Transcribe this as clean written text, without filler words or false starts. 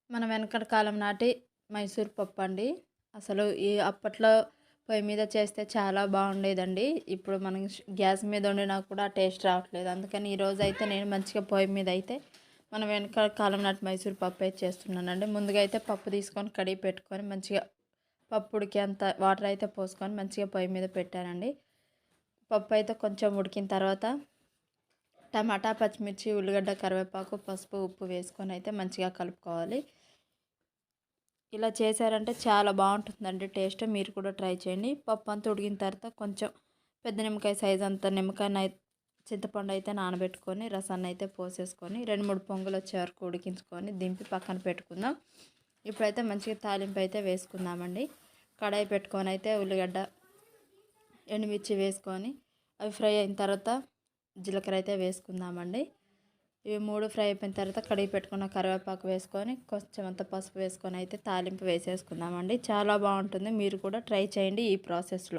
మన వెనకటి కాలం నాటి మైసూర్ పప్పు అండి. అసలు ఈ అప్పట్లో పొయ్యి మీద చేస్తే చాలా బాగుండేదండి. ఇప్పుడు మనం గ్యాస్ మీద వండినా కూడా టేస్ట్ రావట్లేదు. అందుకని ఈరోజైతే నేను మంచిగా పొయ్యి మీద అయితే మన వెనకటి కాలం నాటి మైసూర్ పప్పు అయితే చేస్తున్నానండి. ముందుగా అయితే పప్పు తీసుకొని కడిగి పెట్టుకొని మంచిగా పప్పు ఉడికేంత వాటర్ అయితే పోసుకొని మంచిగా పొయ్యి మీద పెట్టానండి. పప్పు అయితే కొంచెం ఉడికిన తర్వాత టమాటా, పచ్చిమిర్చి, ఉల్లిగడ్డ, కరివేపాకు, పసుపు, ఉప్పు వేసుకొని అయితే మంచిగా కలుపుకోవాలి. ఇలా చేశారంటే చాలా బాగుంటుందండి టేస్ట్. మీరు కూడా ట్రై చేయండి. పప్పు అంతా ఉడికిన తర్వాత కొంచెం పెద్ద నిమ్మకాయ సైజ్ అంత నిమ్మకాయ చింతపండు అయితే నానబెట్టుకొని రసాన్ని అయితే పోసేసుకొని 2-3 పొంగులు వచ్చే వరకు ఉడికించుకొని దింపి పక్కన పెట్టుకుందాం. ఇప్పుడైతే మంచిగా తాలింపు అయితే వేసుకుందామండి. కడాయి పెట్టుకొని అయితే ఉల్లిగడ్డ, ఎండుమిర్చి వేసుకొని అవి ఫ్రై అయిన తర్వాత జీలకర్ర అయితే వేసుకుందామండి. ఇవి 3 ఫ్రై అయిపోయిన తర్వాత కడిగి పెట్టుకున్న కరివేపాకు వేసుకొని కొంచెం అంత పసుపు వేసుకొని అయితే తాలింపు వేసేసుకుందామండి. చాలా బాగుంటుంది. మీరు కూడా ట్రై చేయండి ఈ ప్రాసెస్లో.